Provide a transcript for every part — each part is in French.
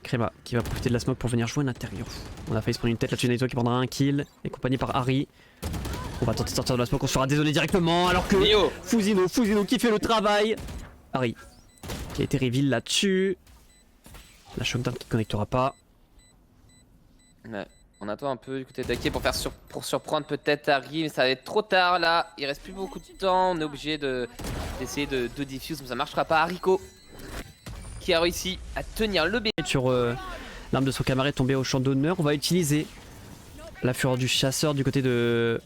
Crema qui va profiter de la smoke pour venir jouer à l'intérieur. On a failli se prendre une tête là-dessus, Naito qui prendra un kill, accompagné par Harry. On va tenter de sortir de la smoke, on se fera désolé directement alors que Fusino qui fait le travail. Harry qui a été reveal là-dessus. La shockdown qui ne connectera pas. Ouais. On attend un peu du côté d'Ake pour surprendre peut-être Harry, mais ça va être trop tard là. Il reste plus beaucoup de temps, on est obligé d'essayer de diffuse, mais ça marchera pas. Hariko qui a réussi à tenir le B. Sur l'arme de son camarade tombée au champ d'honneur, on va utiliser la fureur du chasseur du côté de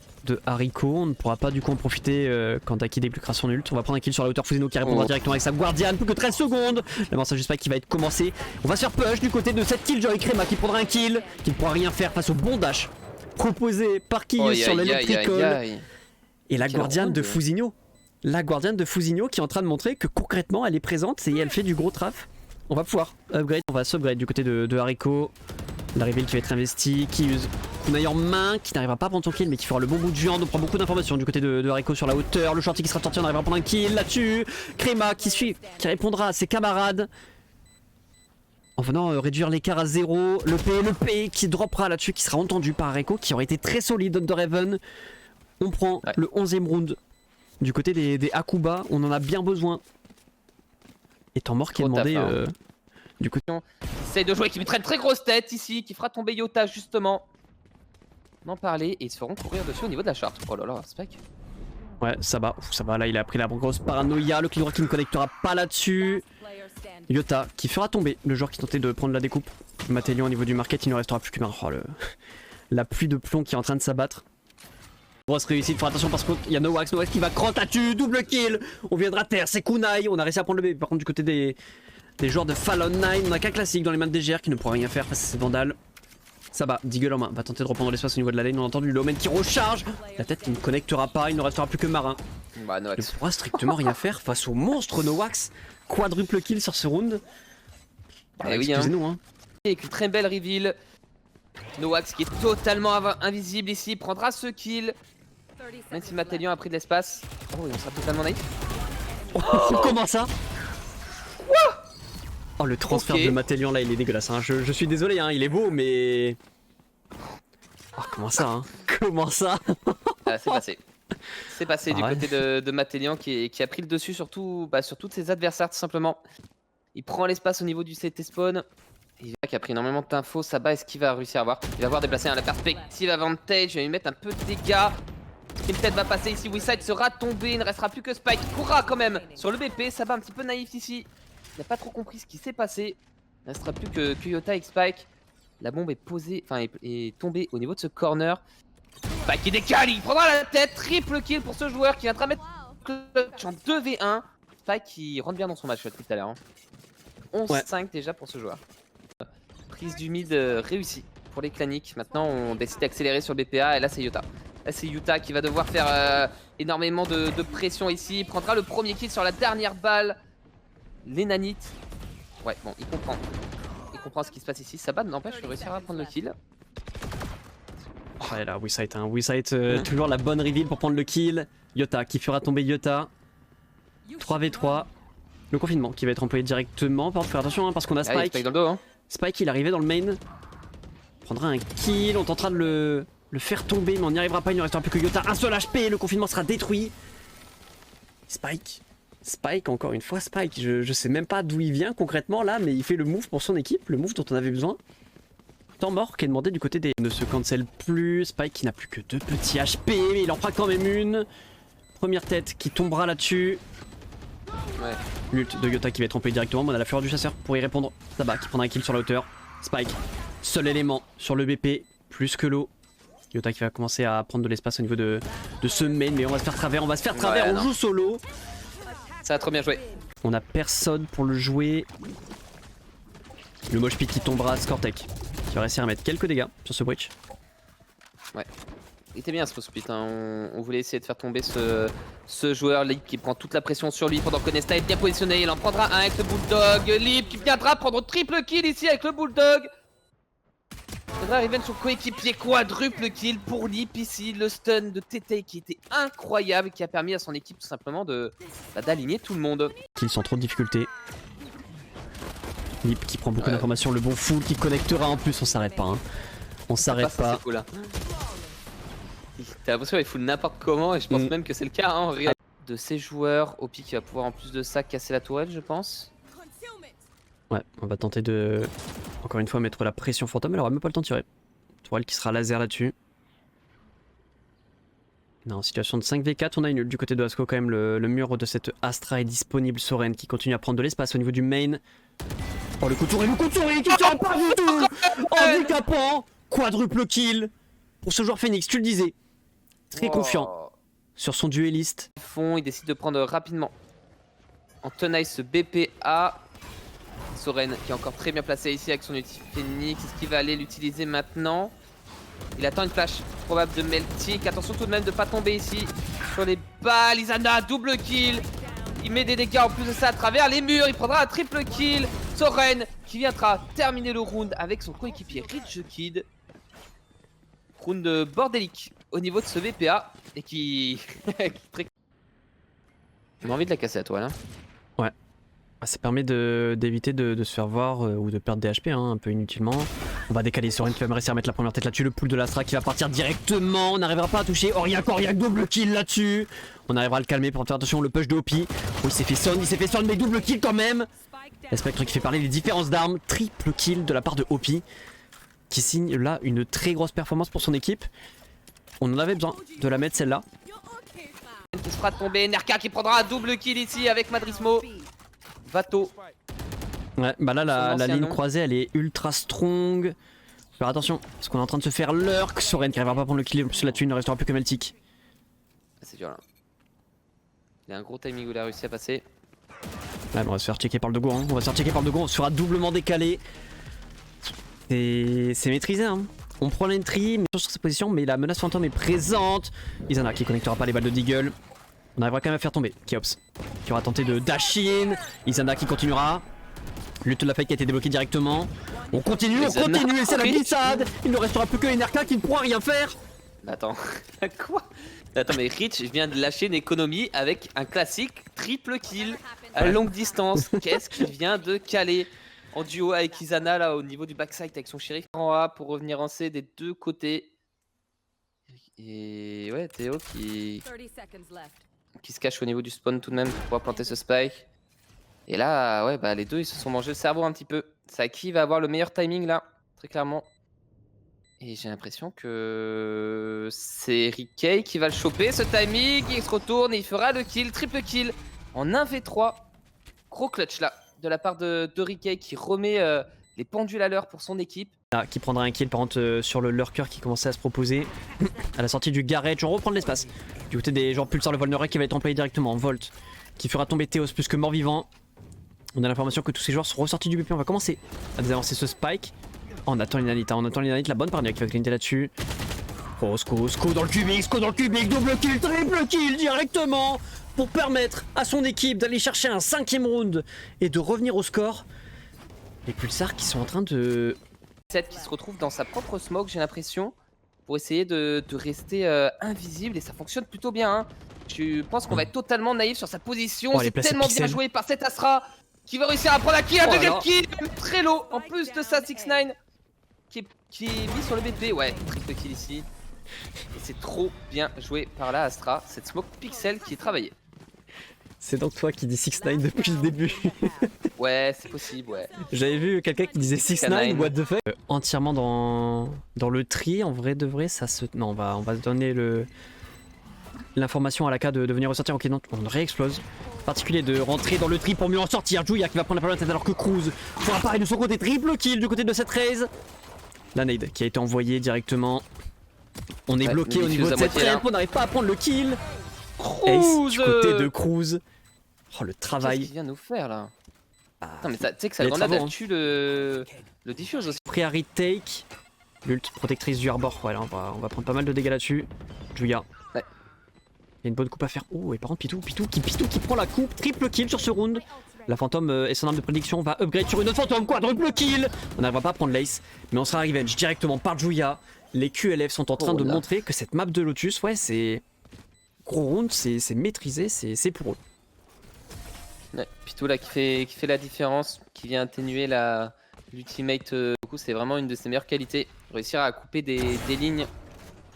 Hariko. On ne pourra pas du coup en profiter quand Aki débloquera son ult. On va prendre un kill sur la hauteur. Fusino qui répondra directement avec sa Guardian. Plus que 13 secondes. L'avancée juste pas qui va être commencé. On va se faire push du côté de cette kill. Joey Crema qui prendra un kill, qui ne pourra rien faire face au bondage proposé par Kiyus sur l'électricole. Et la Guardian de Fusino. La Guardian de Fusino qui est en train de montrer que concrètement elle est présente et elle fait du gros traf. On va pouvoir upgrade. On va s'upgrade du côté de Hariko. La reveal qui va être investie. Kiyus. Kunai en main, qui n'arrivera pas à prendre son kill mais qui fera le bon bout du viande. On prend beaucoup d'informations du côté de Hariko sur la hauteur. Le shorty qui sera sorti, on arrivera à prendre un kill là-dessus. Crema qui répondra à ses camarades en venant réduire l'écart à 0. Le P qui droppera là-dessus, qui sera entendu par Hariko, qui aurait été très solide under Heaven. On prend le 11e round du côté des Akuba. On en a bien besoin. Et temps mort qui est demandé du côté. Essaye de jouer, qui mettra une très grosse tête ici, qui fera tomber Yota justement. N'en parler et ils se feront courir dessus au niveau de la charte. Oh là là, Spike. Ouais, ça va, là il a pris la grosse paranoïa. Le client qui ne connectera pas là-dessus. Yota qui fera tomber le joueur qui tentait de prendre la découpe. Matélion au niveau du market, il ne restera plus qu'un. Oh, la pluie de plomb qui est en train de s'abattre. Grosse réussite, faut attention parce qu'il y a Nowax qui va crotte là-dessus, double kill. On viendra terre, c'est Kunai. On a réussi à prendre le B. Par contre, du côté des joueurs de Fallon 9, on n'a qu'un classique dans les mains de DGR qui ne pourra rien faire face à ces vandales. Ça va, Deagle en main, va tenter de reprendre l'espace au niveau de la lane. On a entendu l'Omen qui recharge. La tête qui ne connectera pas, il ne restera plus que Marin. Bah, il ne pourra strictement rien faire face au monstre Nowax. Quadruple kill sur ce round. Bah, excusez-nous hein. Avec une très belle reveal. Nowax qui est totalement invisible ici, prendra ce kill. Même si Matélion a pris de l'espace. Oh, il sera totalement naïf. Oh, comment ça? Oh, le transfert de Matélion là il est dégueulasse hein. Je suis désolé hein, il est beau mais... Oh, comment ça hein? Comment ça? C'est passé. C'est passé du côté de Matélion qui a pris le dessus sur tous ses adversaires tout simplement. Il prend l'espace au niveau du CT spawn. Il a pris énormément d'infos. Saba, est-ce qu'il va réussir à voir? Il va voir déplacer la perspective avantage. Il va lui mettre un peu de dégâts. Peut-être va passer ici. Westside sera tombé. Il ne restera plus que Spike. Il courra quand même sur le BP. Saba un petit peu naïf ici. Il n'a pas trop compris ce qui s'est passé. Il ne restera plus que Yota et Spike. La bombe est posée, enfin est tombée au niveau de ce corner. Spike qui décale, il prendra la tête. Triple kill pour ce joueur qui viendra mettre clutch en 2v1. Spike qui rentre bien dans son match tout à l'heure. Hein. 11-5 déjà pour ce joueur. Prise du mid réussie pour les claniques. Maintenant on décide d'accélérer sur le BPA et là c'est Yota. Là c'est Yota qui va devoir faire énormément de pression ici. Il prendra le premier kill sur la dernière balle. Les nanites. Ouais, bon, il comprend. Il comprend ce qui se passe ici. Sabat n'empêche de réussir à prendre le kill. Oh là, Westside, hein. Westside, toujours la bonne reveal pour prendre le kill. Yota qui fera tomber Yota. 3v3. Le confinement qui va être employé directement. Par contre, faire attention hein, parce qu'on a Spike. Spike dans le dos, hein. Spike, il est arrivé dans le main. Prendra un kill. On tentera de le faire tomber, mais on n'y arrivera pas. Il ne restera plus que Yota. Un seul HP. Le confinement sera détruit. Spike, encore une fois, Spike, je sais même pas d'où il vient concrètement là, mais il fait le move pour son équipe, le move dont on avait besoin. Temps mort qui est demandé du côté des... Ne se cancel plus, Spike qui n'a plus que 2 petits HP, mais il en prend quand même une. Première tête qui tombera là-dessus. Ouais. L'ult de Yota qui va être employé directement, mais on a la fureur du chasseur pour y répondre. Saba qui prendra un kill sur la hauteur. Spike, seul élément sur le BP, plus que l'eau. Yota qui va commencer à prendre de l'espace au niveau de ce main, mais on va se faire travers, on joue solo. Ça a trop bien joué. On a personne pour le jouer. Le mosh pit qui tombera, Scortec qui va réussir à mettre quelques dégâts sur ce breach. Ouais. Il était bien ce split, hein. On voulait essayer de faire tomber ce joueur Lip qui prend toute la pression sur lui pendant que Nesta est bien positionné. Il en prendra un avec le Bulldog. Lip qui viendra prendre triple kill ici avec le Bulldog. Il faudra arriver son coéquipier, quadruple kill pour Lip ici. Le stun de TT qui était incroyable, qui a permis à son équipe tout simplement d'aligner tout le monde. Qu'ils sont trop de difficultés. Nip qui prend beaucoup d'informations, le bon full qui connectera en plus, on s'arrête pas. Hein. On s'arrête pas. Cool, hein. T'as l'impression qu'il fout n'importe comment et je pense même que c'est le cas. Hein, de ces joueurs, Opi qui va pouvoir en plus de ça casser la tourelle, je pense. Ouais, on va tenter de, encore une fois, mettre la pression fantôme, elle aura même pas le temps de tirer. Tourelle qui sera laser là-dessus. Non, en situation de 5v4, on a une ult du côté de Asco quand même, le mur de cette Astra est disponible, Soren qui continue à prendre de l'espace au niveau du main. Oh le coup de souris qui tient pas du tout. Handicapant, quadruple kill pour ce joueur Phoenix, tu le disais. Très confiant sur son dueliste. Il décide de prendre rapidement en tenaille ce BPA. Soren qui est encore très bien placé ici avec son ulti Phoenix. Est-ce qu'il va aller l'utiliser maintenant? Il attend une flash probable de Meltic. Attention tout de même de pas tomber ici sur les balles. Isana, double kill. Il met des dégâts en plus de ça à travers les murs. Il prendra un triple kill. Soren qui viendra terminer le round avec son coéquipier Rich Kid. Round bordélique au niveau de ce VPA et qui... On a envie de la casser à toi là. Ouais. Ça permet d'éviter de se faire voir ou de perdre des HP un peu inutilement. On va décaler Soren qui va réussir à mettre la première tête là-dessus. Le pool de l'Astra qui va partir directement. On n'arrivera pas à toucher. Aurillac, double kill là-dessus. On arrivera à le calmer pour faire attention. Le push de Opi. Oh, il s'est fait son, mais double kill quand même. Le Spectre qui fait parler les différences d'armes. Triple kill de la part de Opi. Qui signe là une très grosse performance pour son équipe. On en avait besoin de la mettre celle-là. Qui se fera tomber. Nerka qui prendra un double kill ici avec Madrismo. Vato. Ouais, bah là la ligne croisée elle est ultra strong. Faire attention, parce qu'on est en train de se faire lurk. Soren qui n'arrivera pas à prendre le kill, en plus là-dessus il ne restera plus que Meltic. C'est dur là. Il a un gros timing où il a réussi à passer. Ouais, on va se faire checker par le Dogo, hein. On se sera doublement décalé. C'est maîtrisé hein. On prend l'entry, mais sur sa position, mais la menace fantôme est présente. Isana qui connectera pas les balles de Deagle. On arrivera quand même à faire tomber Keops qui aura tenté de dash in. Isana qui continuera. Lutte de la fake qui a été débloquée directement. On continue, et c'est la glissade. Il ne restera plus que Enerka qui ne pourra rien faire. Attends, quoi? Attends, mais Rich vient de lâcher une économie avec un classique triple kill à longue distance. Qu'est-ce qu'il vient de caler en duo avec Isana là au niveau du backside avec son shérif en A pour revenir en C des deux côtés. Et ouais, Théo qui se cache au niveau du spawn tout de même pour pouvoir planter ce spike. Et là, ouais, bah les deux ils se sont mangés le cerveau un petit peu. C'est à qui va avoir le meilleur timing là, très clairement. Et j'ai l'impression que c'est Rickey qui va le choper ce timing. Il se retourne et il fera le kill, triple kill en 1v3. Gros clutch là de la part de Rickey qui remet les pendules à l'heure pour son équipe. Ah, qui prendra un kill par contre sur le lurker qui commençait à se proposer à la sortie du garage. On reprend de l'espace du côté des genre Pulsar le Volneret qui va être employé directement en Volt qui fera tomber Théos plus que mort-vivant. On a l'information que tous ces joueurs sont ressortis du BP. On va commencer à désamorcer ce spike. Oh, on attend l'Inanite, la bonne partie qui va cligner là-dessus. Oh, Sko dans le cubique, double kill, triple kill directement pour permettre à son équipe d'aller chercher un 5ème round et de revenir au score. Les Pulsars qui sont en train de... Qui se retrouve dans sa propre smoke, j'ai l'impression, pour essayer de rester invisible et ça fonctionne plutôt bien. Hein. Je pense qu'on va être totalement naïf sur sa position. C'est tellement bien joué par cet Astra qui va réussir à prendre la kill, un deuxième kill, très low. En plus de ça, 6ix9ine qui est mis sur le BP. Ouais, triple kill ici. Et c'est trop bien joué par la Astra, cette smoke pixel qui est travaillée. C'est donc toi qui dis 6ix9ine depuis le début. Ouais, c'est possible, ouais. J'avais vu quelqu'un qui disait 6ix9ine, what the fuck. Entièrement dans le tri, en vrai de vrai, ça se... Non, on va donner l'information à la K de venir ressortir. Ok, non, on réexplose. Particulier de rentrer dans le tri pour mieux en sortir. Julia qui va prendre la première tête alors que Cruz fera pareil de son côté. Triple kill du côté de cette raise. La nade qui a été envoyée directement. On est bloqué au niveau de cette ramp. On n'arrive pas à prendre le kill. Ace du côté de Cruz. Oh, le travail. Qu'est-ce qu'il vient nous faire là? Non mais tu sais que sa grenade elle tue le diffuse aussi. Prêt à retake. L'ult protectrice du harbor. Voilà, on va prendre pas mal de dégâts là-dessus. Julia. Ouais. Il y a une bonne coupe à faire. Oh, et par contre Pitou qui prend la coupe. Triple kill sur ce round. La fantôme et son arme de prédiction va upgrade sur une autre fantôme. Quadruple kill. On n'arrivera pas à prendre l'ace. Mais on sera revenge directement par Julia. Les QLF sont en train de montrer que cette map de Lotus, ouais, c'est... Gros round, c'est maîtrisé, c'est pour eux. Ouais, Pitou là qui fait la différence, qui vient atténuer l'ultimate. Du coup, c'est vraiment une de ses meilleures qualités. Réussir à couper des lignes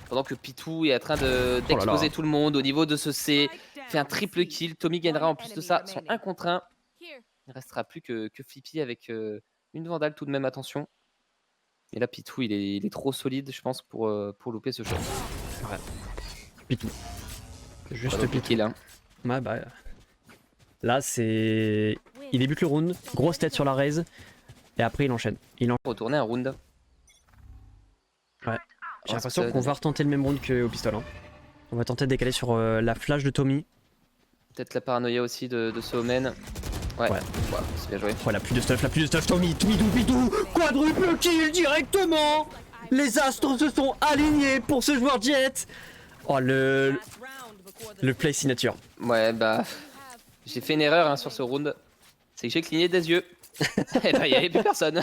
pendant que Pitou est en train d'exposer tout le monde au niveau de ce C. Fait un triple kill. Tommy gagnera en plus de ça son 1 contre 1. Il ne restera plus que Flippy avec une Vandale tout de même, attention. Et là, Pitou, il est trop solide, je pense, pour louper ce shot. Ouais. Pitou. Juste Pitou. Pitou. Là. Ouais, bah. Là, c'est. Il débute le round, grosse tête sur la raise, et après il enchaîne. Retourner un round. Ouais. J'ai l'impression qu'on va retenter le même round qu'au pistolet. Hein. On va tenter de décaler sur la flash de Tommy. Peut-être la paranoïa aussi de ce Omen. Ouais, c'est bien joué. Oh, la pluie de stuff, Tommy, Pitou, quadruple kill directement. Les astres se sont alignés pour ce joueur Jet. Oh, le play signature. Ouais, bah, j'ai fait une erreur sur ce round. C'est que j'ai cligné des yeux. Et bah, il n'y avait plus personne.